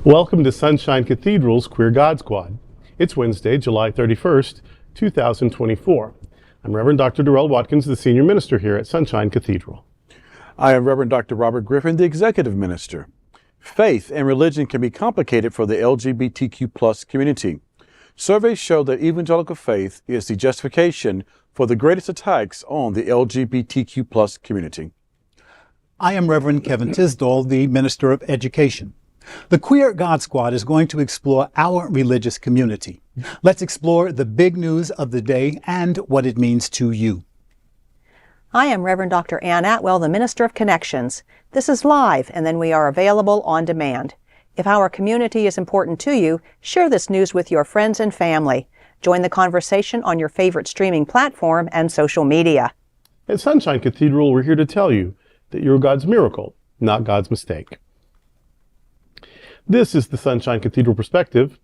Welcome to Sunshine Cathedral's Queer God Squad. It's Wednesday, July 31st, 2024. I'm Reverend Dr. Darrell Watkins, the Senior Minister here at Sunshine Cathedral. I am Reverend Dr. Robert Griffin, the Executive Minister. Faith and religion can be complicated for the LGBTQ+ community. Surveys show that evangelical faith is the justification for the greatest attacks on the LGBTQ+ community. I am Reverend Kevin Tisdall, the Minister of Education. The Queer God Squad is going to explore our religious community. Let's explore the big news of the day and what it means to you. I am Reverend Dr. Ann Atwell, the Minister of Connections. This is live, and then we are available on demand. If our community is important to you, share this news with your friends and family. Join the conversation on your favorite streaming platform and social media. At Sunshine Cathedral, we're here to tell you that you're God's miracle, not God's mistake. This is the Sunshine Cathedral Perspective.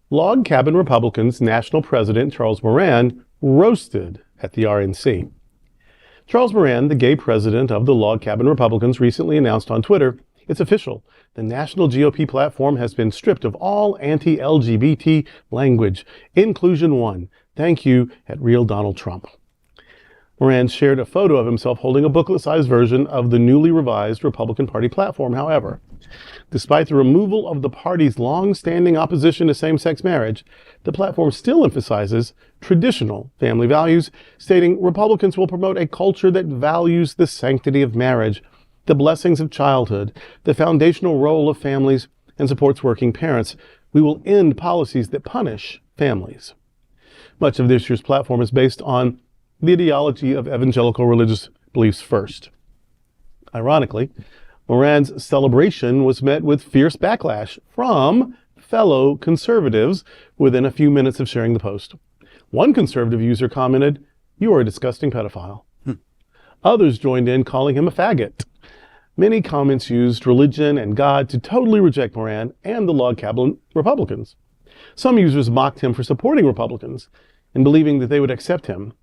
Log Cabin Republicans National President Charles Moran roasted at the RNC. Charles Moran, the gay president of the Log Cabin Republicans, recently announced on Twitter, it's official. The national GOP platform has been stripped of all anti-LGBT language. Inclusion won. Thank you at Real Donald Trump. Moran shared a photo of himself holding a booklet-sized version of the newly revised Republican Party platform. However, despite the removal of the party's long-standing opposition to same-sex marriage, the platform still emphasizes traditional family values, stating Republicans will promote a culture that values the sanctity of marriage, the blessings of childhood, the foundational role of families, and supports working parents. We will end policies that punish families. Much of this year's platform is based on the ideology of evangelical religious beliefs first. Ironically, Moran's celebration was met with fierce backlash from fellow conservatives within a few minutes of sharing the post. One conservative user commented, "You are a disgusting pedophile." Others joined in calling him a faggot. Many comments used religion and God to totally reject Moran and the Log Cabin Republicans. Some users mocked him for supporting Republicans and believing that they would accept him.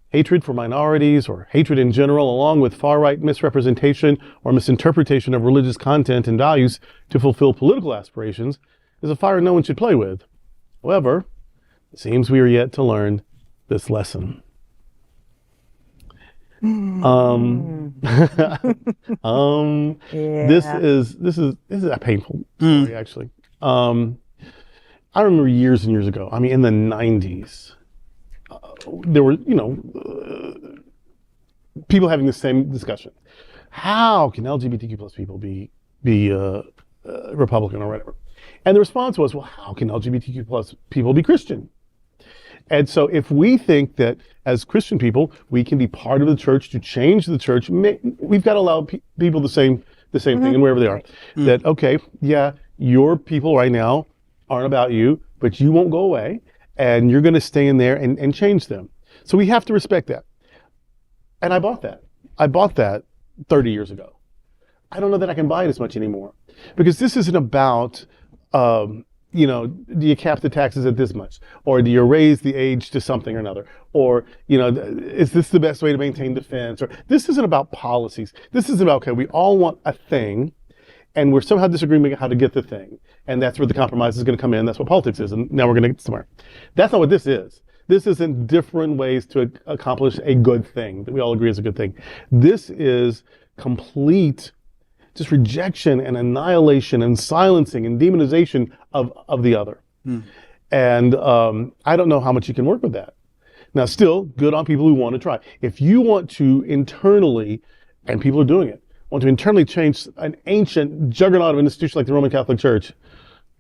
Hatred for minorities, or hatred in general, along with far-right misrepresentation or misinterpretation of religious content and values to fulfill political aspirations, is a fire no one should play with. However, it seems we are yet to learn this lesson. Yeah. This is a painful story, actually. I remember years and years ago, in the 90s, there were, people having the same discussion. How can LGBTQ plus people be Republican or whatever? And the response was, well, how can LGBTQ plus people be Christian? And so if we think that as Christian people, we can be part of the church to change the church, we've got to allow people the same thing and wherever they are. That, okay, yeah, your people right now aren't about you, but you won't go away. And you're going to stay in there and change them. So we have to respect that. And I bought that. I bought that 30 years ago. I don't know that I can buy it as much anymore. Because this isn't about, do you cap the taxes at this much? Or do you raise the age to something or another? Or, is this the best way to maintain defense? Or this isn't about policies. This is about, okay, we all want a thing, and we're somehow disagreeing about how to get the thing. And that's where the compromise is going to come in. That's what politics is. And now we're going to get somewhere. That's not what this is. This isn't different ways to accomplish a good thing that we all agree is a good thing. This is complete just rejection and annihilation and silencing and demonization of the other. And I don't know how much you can work with that. Now, still, good on people who want to try. If you want to internally, and people are doing it, want to internally change an ancient juggernaut of an institution like the Roman Catholic Church,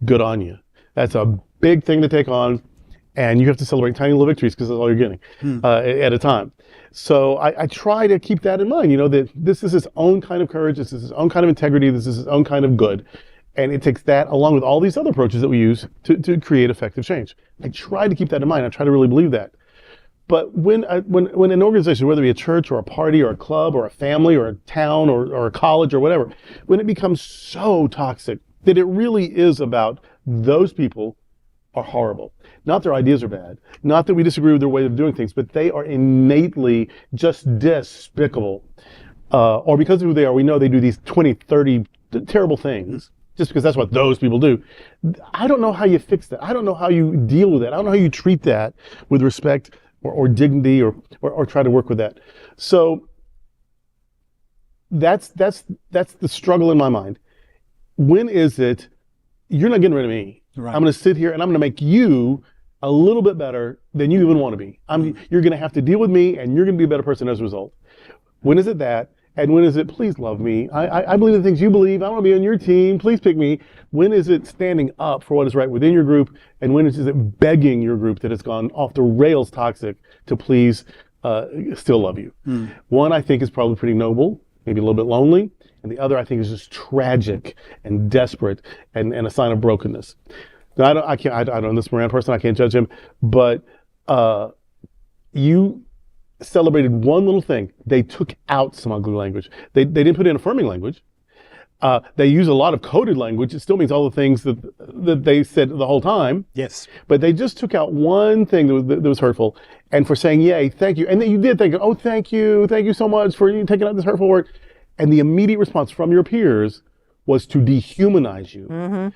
good on you. That's a big thing to take on, and you have to celebrate tiny little victories because that's all you're getting at a time. So I try to keep that in mind, that this is its own kind of courage, this is its own kind of integrity, this is its own kind of good. And it takes that along with all these other approaches that we use to create effective change. I try to keep that in mind. I try to really believe that. But when an organization, whether it be a church or a party or a club or a family or a town or a college or whatever, when it becomes so toxic that it really is about those people are horrible. Not their ideas are bad. Not that we disagree with their way of doing things, but they are innately just despicable. Or because of who they are, we know they do these 20, 30 terrible things. just because that's what those people do. I don't know how you fix that. I don't know how you deal with that. I don't know how you treat that with respect or dignity or try to work with that. So that's the struggle in my mind. When is it, you're not getting rid of me. Right. I'm going to sit here and I'm going to make you a little bit better than you even want to be. You're going to have to deal with me and you're going to be a better person as a result. When is it that? And when is it, please love me? I believe the things you believe. I want to be on your team. Please pick me. When is it standing up for what is right within your group? And when is it begging your group that has gone off the rails toxic to please still love you? One, I think, is probably pretty noble, maybe a little bit lonely. And the other, I think, is just tragic and desperate and a sign of brokenness. Now, I don't know this Moran person. I can't judge him. But you celebrated one little thing. They took out some ugly language. They didn't put in affirming language. They use a lot of coded language. It still means all the things that they said the whole time. Yes. But they just took out one thing that was hurtful. And for saying, yay, thank you. And then you did think, oh, thank you so much for you taking out this hurtful word. And the immediate response from your peers was to dehumanize you. Mm-hmm.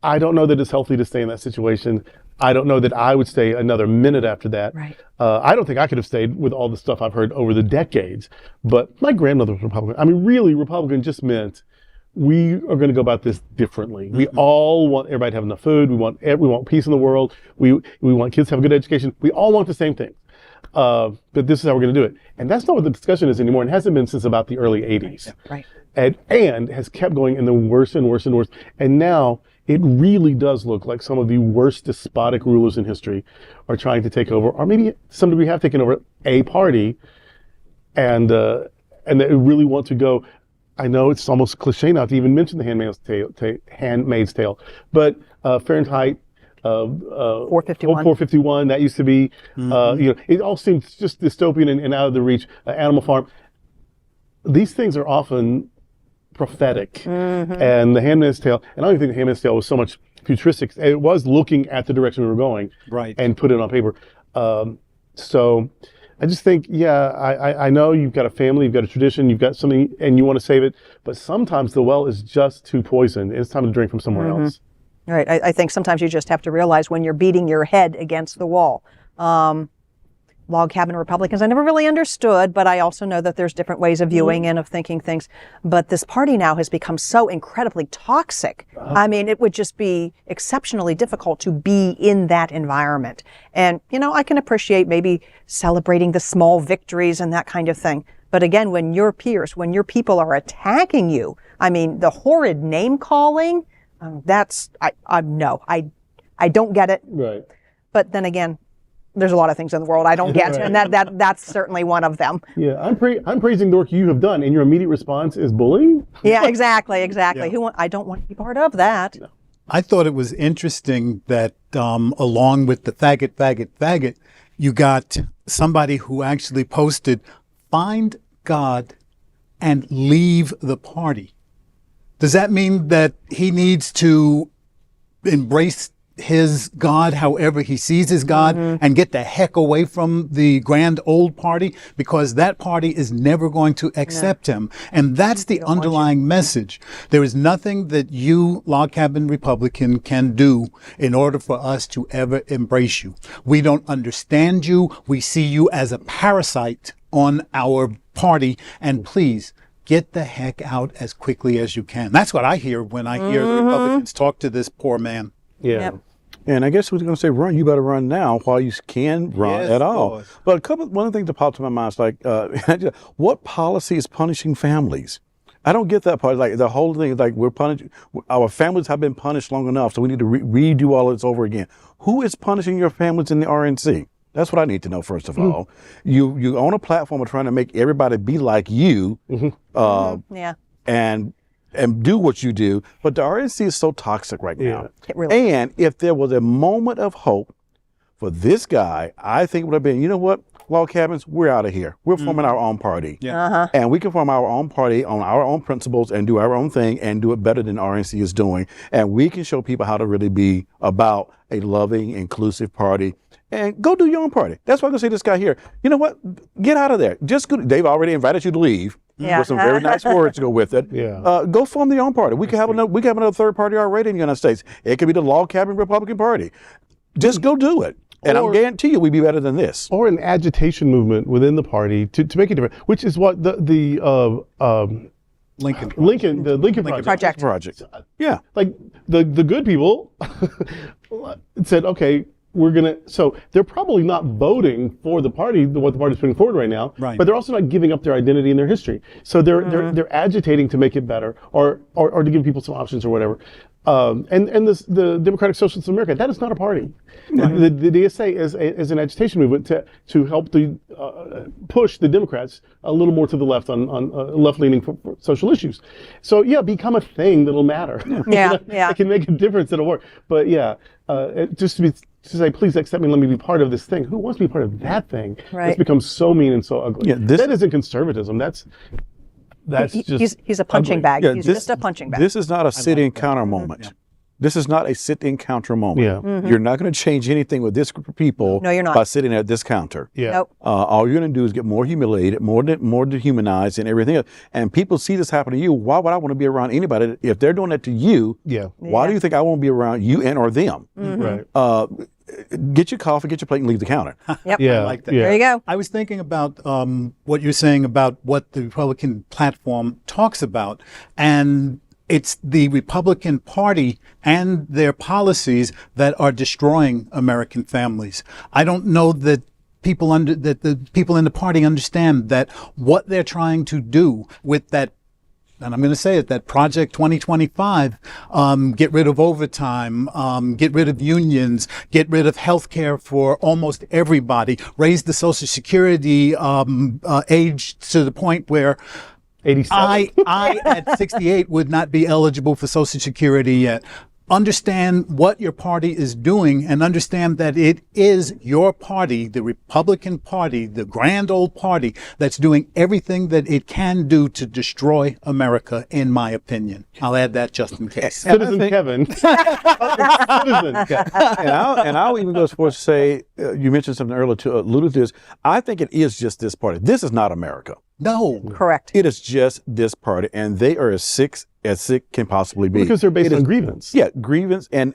I don't know that it's healthy to stay in that situation. I don't know that I would stay another minute after that. Right. I don't think I could have stayed with all the stuff I've heard over the decades. But my grandmother was Republican. I mean, really, Republican just meant we are going to go about this differently. We all want everybody to have enough food. We want peace in the world. We want kids to have a good education. We all want the same thing. But this is how we're going to do it. And that's not what the discussion is anymore. And hasn't been since about the early 80s. Right. And has kept going in the worse and worse and worse. And now it really does look like some of the worst despotic rulers in history are trying to take over, or maybe to some degree have taken over a party, and they really want to go. I know it's almost cliche now to even mention the Handmaid's Tale, but Fahrenheit 451. That used to be, it all seems just dystopian and out of the reach. Animal Farm. These things are often prophetic, and the Handmaid's Tale. And I don't even think the Handmaid's Tale was so much futuristic. It was looking at the direction we were going, right, and put it on paper. So I just think, I know you've got a family, you've got a tradition, you've got something, and you want to save it. But sometimes the well is just too poisoned. It's time to drink from somewhere else. Right. I think sometimes you just have to realize when you're beating your head against the wall. Log cabin Republicans, I never really understood, but I also know that there's different ways of viewing and of thinking things. But this party now has become so incredibly toxic. I mean, it would just be exceptionally difficult to be in that environment. And, I can appreciate maybe celebrating the small victories and that kind of thing. But again, when your peers, when your people are attacking you, I mean, the horrid name calling, I don't get it. Right. But then again, there's a lot of things in the world I don't get, and that's certainly one of them. Yeah, I'm praising the work you have done, and your immediate response is bullying? Yeah, exactly. Yeah. I don't want to be part of that. No. I thought it was interesting that along with the faggot, you got somebody who actually posted, "Find God and leave the party." Does that mean that he needs to embrace his God however he sees his God and get the heck away from the grand old party, because that party is never going to accept him? And that's the underlying message. There is nothing that you, Log Cabin Republican, can do in order for us to ever embrace you. We don't understand you. We see you as a parasite on our party, and please get the heck out as quickly as you can. That's what I hear when I hear the Republicans talk to this poor man. Yeah. Yep. And I guess we're going to say, run. You better run now while you can run Yes, at all. Lord. But one of the things that popped to my mind is like, what policy is punishing families? I don't get that part. Like the whole thing is like we're punishing. Our families have been punished long enough, so we need to redo all this over again. Who is punishing your families in the RNC? That's what I need to know first of all. You own a platform of trying to make everybody be like you, Yeah. and do what you do, but the RNC is so toxic right now. It really And if there was a moment of hope for this guy, I think it would have been, you know what, Log Cabins, we're out of here. We're forming our own party. Yeah. And we can form our own party on our own principles and do our own thing and do it better than RNC is doing. And we can show people how to really be about a loving, inclusive party. And go do your own party. That's why I'm going to say to this guy here, you know what, get out of there. Just go. They've already invited you to leave. Yeah. with some very nice words to go with it. Yeah. Go form your own party. We could have another third party already in the United States. It could be the log cabin Republican Party. Just go do it. And I guarantee you we'd be better than this. Or an agitation movement within the party to make it different, which is what the Lincoln Project. Yeah. Like the good people said, okay, so they're probably not voting for the party, what the party's putting forward right now, Right. but they're also not giving up their identity and their history. So they're agitating to make it better or to give people some options or whatever. And the Democratic Socialists of America, that is not a party. The DSA is an agitation movement to help push the Democrats a little more to the left on left-leaning for social issues. So yeah, become a thing that'll matter. Yeah, yeah. It can make a difference. It'll work. But yeah, just to say, please accept me, let me be part of this thing. Who wants to be part of that thing? Right. It's become so mean and so ugly. Yeah, that isn't conservatism. That's just He's a punching ugly. bag. Yeah, He's just a punching bag. This is not a sit-in-counter moment. Yeah. This is not a sit-in-counter moment. Yeah. You're not going to change anything with this group of people No, you're not. by sitting at this counter. Yeah. Nope. All you're going to do is get more humiliated, more dehumanized, and everything else. And people see this happen to you. Why would I want to be around anybody if they're doing that to you? Yeah. Why do you think I want to be around you and or them? Right. Get your coffee, get your plate, and leave the counter. Yep. Yeah. I like that. Yeah. There you go. I was thinking about what you're saying about what the Republican platform talks about, and it's the Republican Party and their policies that are destroying American families. I don't know that the people in the party understand that what they're trying to do with that. And I'm going to say it, that Project 2025, get rid of overtime, get rid of unions, get rid of health care for almost everybody, raise the Social Security age to the point where 87. I at 68 would not be eligible for Social Security yet. Understand what your party is doing and understand that it is your party, the Republican Party, the grand old party, that's doing everything that it can do to destroy America, in my opinion. I'll add that just in case. Citizen Kevin. Citizen. And I'll even go as far as to say, you mentioned something earlier to allude to this. I think it is just this party. This is not America. No. Correct. It is just this party, and they are as sick can possibly be. Because they're based on grievance. Yeah, grievance and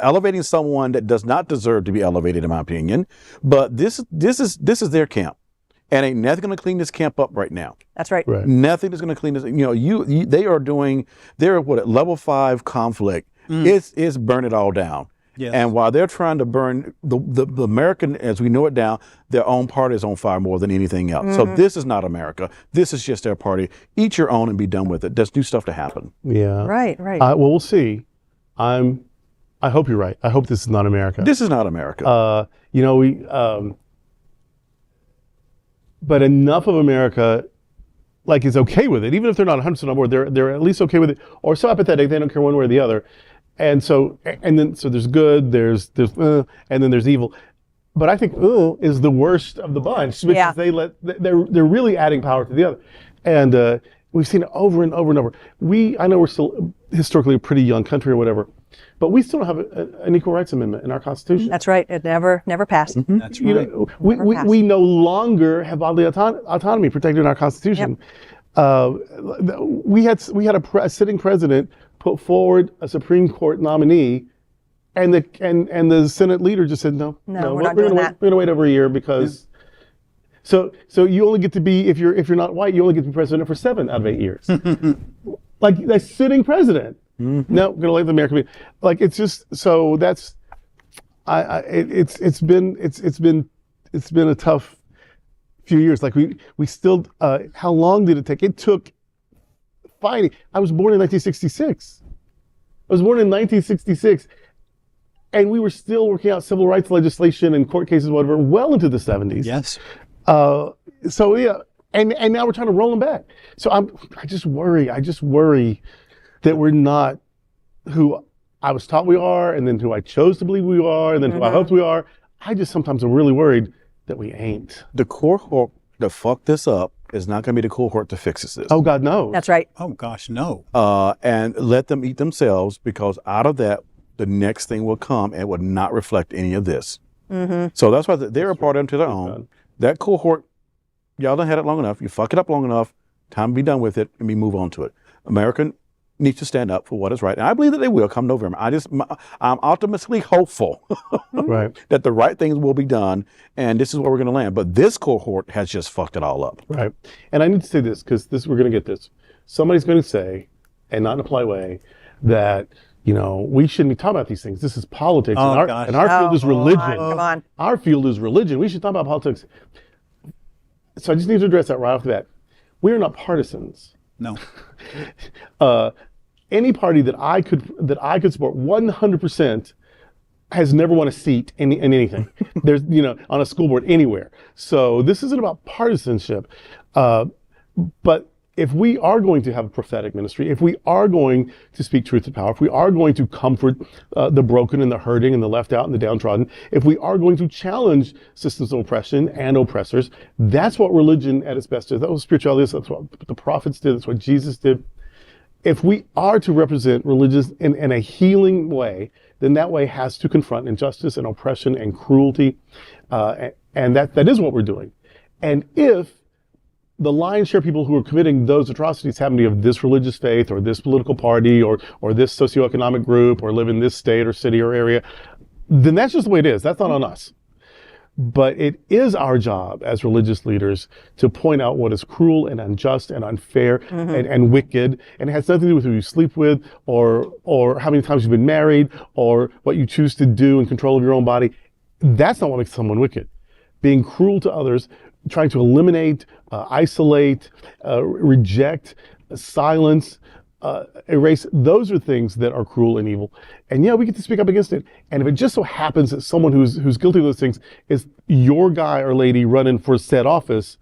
elevating someone that does not deserve to be elevated, in my opinion. But this is their camp, and ain't nothing going to clean this camp up right now. That's right. Right. Nothing is going to clean this. They're at level 5 conflict. It's burn it all down. Yes. And while they're trying to burn the American, as we know it down, their own party is on fire more than anything else. So this is not America. This is just their party. Eat your own and be done with it. There's new stuff to happen. Yeah. Right. Right. Well, we'll see. I hope you're right. I hope this is not America. This is not America. But enough of America, like, is okay with it, even if they're not 100% on board. They're at least okay with it, or so apathetic they don't care one way or the other. And so there's good, there's and then there's evil. But I think is the worst of the bunch because they're really adding power to the other. And we've seen it over and over and over. I know we're still historically a pretty young country or whatever, but we still don't have an equal rights amendment in our Constitution. That's right. It never passed. That's right. You know, we no longer have bodily autonomy protected in our Constitution. We had a sitting president put forward a Supreme Court nominee, and the Senate leader just said no, we're not doing that. We're going to wait over a year because. So you only get to be, if you're not white, you only get to be president for 7 out of 8 years. Like a sitting president. No, we're going to let the American be. Like, it's just, so that's, it's been a tough few years. Like we still, how long did it take? It took fighting. I was born in 1966. And we were still working out civil rights legislation and court cases, whatever, well into the 70s. Yes. So yeah, and now we're trying to roll them back. So I just worry that we're not who I was taught we are, and then who I chose to believe we are, and then who I hoped we are. I just sometimes am really worried that we ain't. The cohort to fuck this up is not going to be the cohort that fixes this. Oh God, no. That's right. Oh gosh, no. And let them eat themselves, because out of that, the next thing will come and will not reflect any of this. So that's why they're a part of them to their own. That cohort, y'all done had it long enough. You fuck it up long enough. Time to be done with it and we move on to it. America needs to stand up for what is right. And I believe that they will come November. I'm optimistically hopeful Right. that the right things will be done. And this is where we're going to land. But this cohort has just fucked it all up. Right. And I need to say this because we're going to get this. Somebody's going to say, and not in a polite way, that we shouldn't be talking about these things. This is politics, Oh, and gosh. our field is religion. Come on. Our field is religion. We should talk about politics. So I just need to address that right off the bat. We are not partisans. No. Any party that I could support 100% has never won a seat in anything. There's on a school board anywhere. So this isn't about partisanship. But if we are going to have a prophetic ministry, if we are going to speak truth to power, if we are going to comfort the broken and the hurting and the left out and the downtrodden, if we are going to challenge systems of oppression and oppressors, that's what religion at its best is. That was spirituality is. That's what the prophets did. That's what Jesus did. If we are to represent religion in a healing way, then that way has to confront injustice and oppression and cruelty. And that is what we're doing. And if the lion's share of people who are committing those atrocities happen to be of this religious faith or this political party or this socioeconomic group or live in this state or city or area, then that's just the way it is. That's not on us. But it is our job as religious leaders to point out what is cruel and unjust and unfair and wicked. And it has nothing to do with who you sleep with or how many times you've been married or what you choose to do in control of your own body. That's not what makes someone wicked. Being cruel to others, trying to eliminate, isolate, reject, silence, erase, those are things that are cruel and evil. And we get to speak up against it. And if it just so happens that someone who's guilty of those things is your guy or lady running for said office,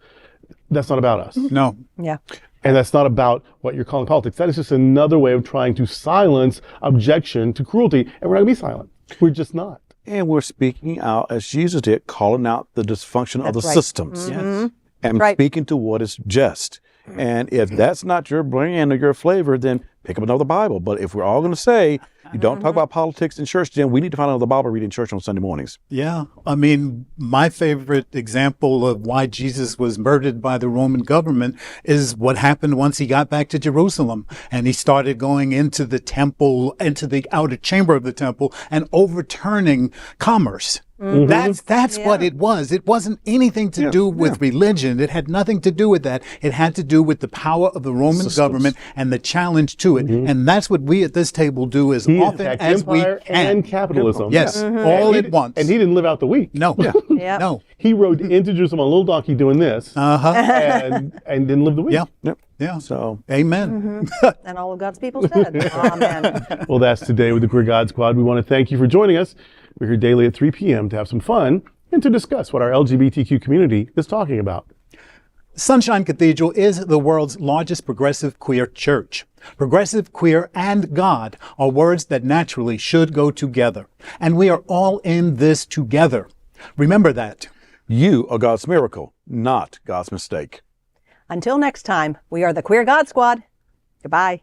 that's not about us. No. Yeah. And that's not about what you're calling politics. That is just another way of trying to silence objection to cruelty. And we're not going to be silent. We're just not. And we're speaking out, as Jesus did, calling out the dysfunction of the That's right. systems. Yes. And Right. speaking to what is just. And if that's not your brand or your flavor, then pick up another Bible. But if we're all going to say you don't talk about politics in church, then we need to find another Bible reading in church on Sunday mornings. Yeah. I mean, my favorite example of why Jesus was murdered by the Roman government is what happened once he got back to Jerusalem and he started going into the temple, into the outer chamber of the temple and overturning commerce. That's what it was. It wasn't anything to do with religion. It had nothing to do with that. It had to do with the power of the Roman government and the challenge to it. And that's what we at this table do as often attacked as we empire can. and capitalism. Yes, all at once. And he didn't live out the week. No, Yep. no. He rode into Jerusalem on a little donkey doing this and didn't live the week. Yeah, Yep. yeah. So, Amen. And all of God's people said, amen. Well, that's today with the Queer God Squad. We want to thank you for joining us. We're here daily at 3 p.m. to have some fun and to discuss what our LGBTQ community is talking about. Sunshine Cathedral is the world's largest progressive queer church. Progressive, queer, and God are words that naturally should go together. And we are all in this together. Remember that. you are God's miracle, not God's mistake. Until next time, we are the Queer God Squad. Goodbye.